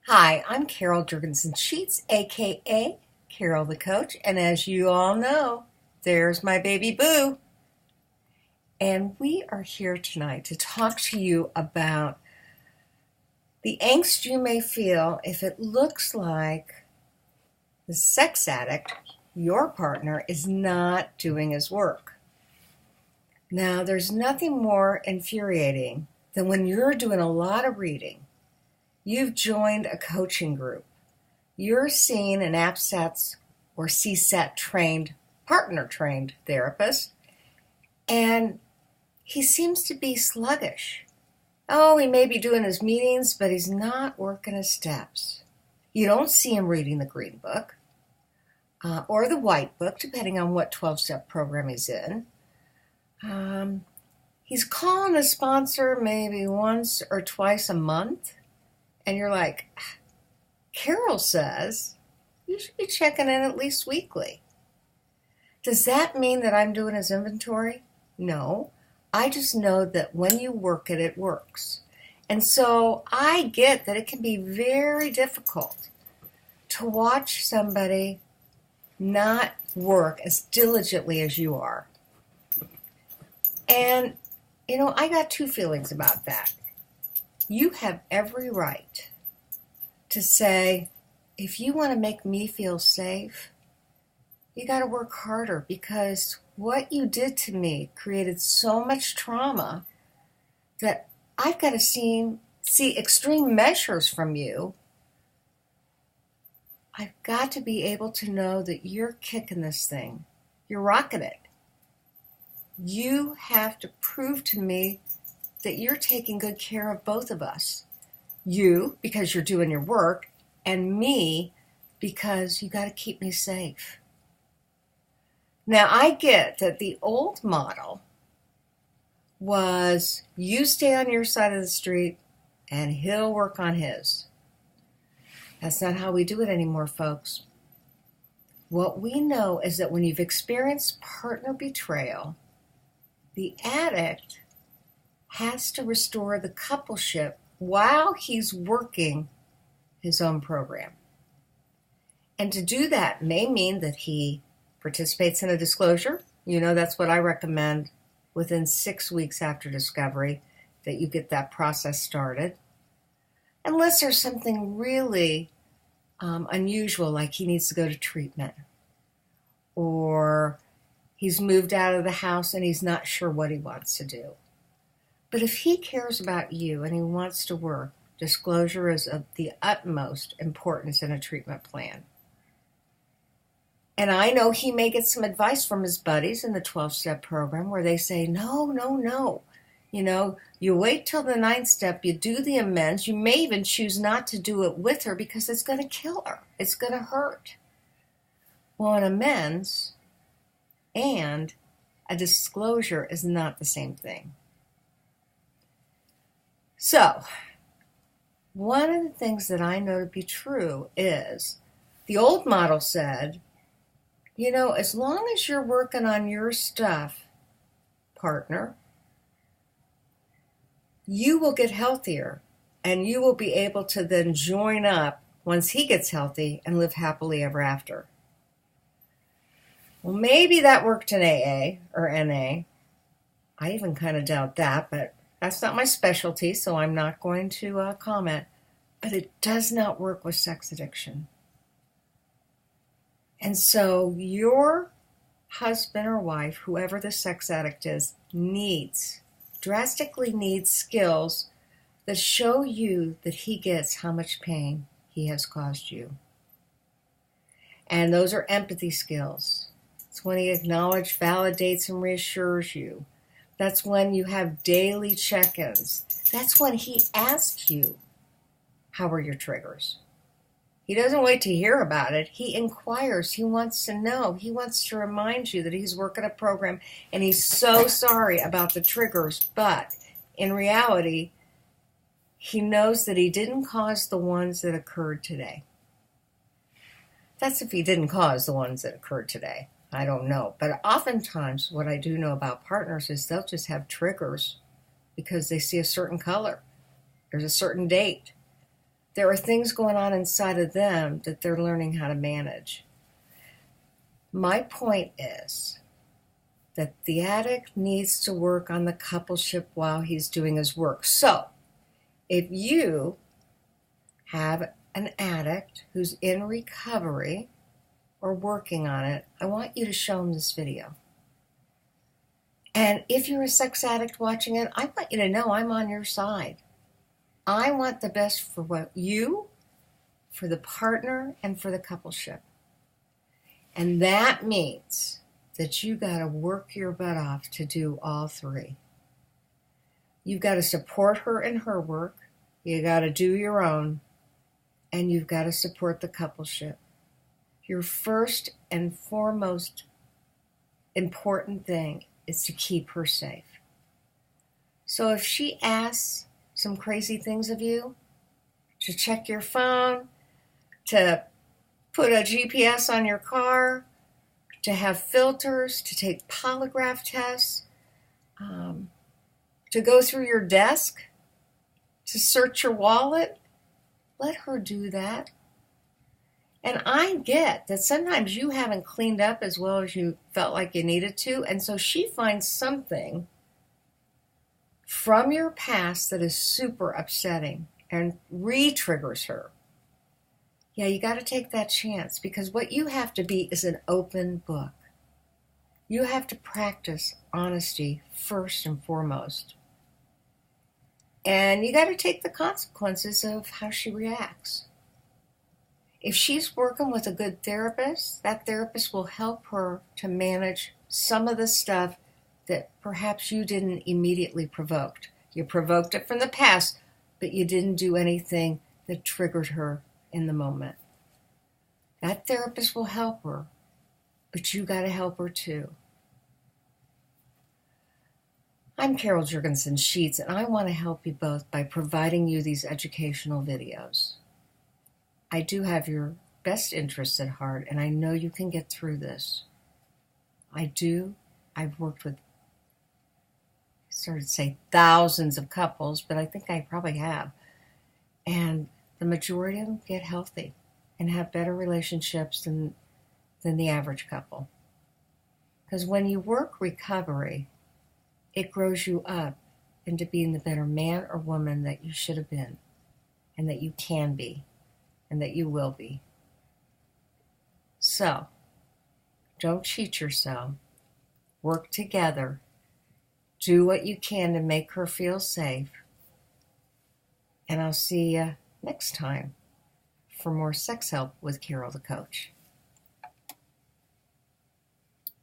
Hi, I'm Carol Jurgensen Sheets, aka Carol the Coach, and as you all know, there's my baby boo. And we are here tonight to talk to you about the angst you may feel if it looks like the sex addict, your partner, is not doing his work. Now, there's nothing more infuriating than when you're doing a lot of reading. You've joined a coaching group. You're seeing an APSATS or CSAT trained, partner trained therapist, and he seems to be sluggish. Oh, he may be doing his meetings, but he's not working his steps. You don't see him reading the green book or the white book, depending on what 12-step program he's in. He's calling a sponsor maybe once or twice a month, and you're like, Carol says you should be checking in at least weekly. Does that mean that I'm doing his inventory? No. I just know that when you work it, it works. And so I get that it can be very difficult to watch somebody not work as diligently as you are. And, I got two feelings about that. You have every right to say, if you want to make me feel safe, you got to work harder, because what you did to me created so much trauma that I've got to see extreme measures from you. I've got to be able to know that you're kicking this thing. You're rocking it. You have to prove to me that you're taking good care of both of us. You, because you're doing your work, and me, because you got to keep me safe. Now, I get that the old model was you stay on your side of the street and he'll work on his. That's not how we do it anymore, folks. What we know is that when you've experienced partner betrayal, the addict has to restore the coupleship while he's working his own program. And to do that may mean that he participates in a disclosure. That's what I recommend within 6 weeks after discovery, that you get that process started. Unless there's something really unusual, like he needs to go to treatment, or he's moved out of the house and he's not sure what he wants to do. But if he cares about you and he wants to work, disclosure is of the utmost importance in a treatment plan. And I know he may get some advice from his buddies in the 12-step program where they say, no. You wait till the 9th step, you do the amends. You may even choose not to do it with her because it's going to kill her. It's going to hurt. Well, an amends and a disclosure is not the same thing. So, one of the things that I know to be true is the old model said, as long as you're working on your stuff, partner, you will get healthier and you will be able to then join up once he gets healthy and live happily ever after. Well, maybe that worked in AA or NA. I even kind of doubt that, but that's not my specialty, so I'm not going to comment. But it does not work with sex addiction. And so your husband or wife, whoever the sex addict is, drastically needs skills that show you that he gets how much pain he has caused you. And those are empathy skills. It's when he acknowledges, validates, and reassures you. That's when you have daily check-ins. That's when he asks you, how are your triggers? He doesn't wait to hear about it. He inquires. He wants to know. He wants to remind you that he's working a program and he's so sorry about the triggers. But in reality, he knows that he didn't cause the ones that occurred today. That's if he didn't cause the ones that occurred today. I don't know. But oftentimes what I do know about partners is they'll just have triggers because they see a certain color. There's a certain date. there are things going on inside of them that they're learning how to manage. My point is that the addict needs to work on the coupleship while he's doing his work. So, if you have an addict who's in recovery or working on it, I want you to show them this video. And if you're a sex addict watching it, I want you to know I'm on your side. I want the best for what you, for the partner, and for the coupleship. And that means that you got to work your butt off to do all three. You've got to support her in her work. You got to do your own. And you've got to support the coupleship. Your first and foremost important thing is to keep her safe. So if she asks some crazy things of you, to check your phone, to put a GPS on your car, to have filters, to take polygraph tests, to go through your desk, to search your wallet, let her do that. And I get that sometimes you haven't cleaned up as well as you felt like you needed to, and so she finds something from your past that is super upsetting and re-triggers her. Yeah, you got to take that chance, because what you have to be is an open book. You have to practice honesty first and foremost. And you got to take the consequences of how she reacts. If she's working with a good therapist, that therapist will help her to manage some of the stuff that perhaps you didn't immediately provoke. You provoked it from the past, but you didn't do anything that triggered her in the moment. That therapist will help her, but you got to help her too. I'm Carol Jurgensen Sheets, and I want to help you both by providing you these educational videos. I do have your best interests at heart, and I know you can get through this. I do. I've worked with, thousands of couples, but I think I probably have. And the majority of them get healthy and have better relationships than the average couple. Because when you work recovery, it grows you up into being the better man or woman that you should have been, and that you can be, and that you will be. So, don't cheat yourself. Work together. Do what you can to make her feel safe. And I'll see you next time for more sex help with Carol the Coach.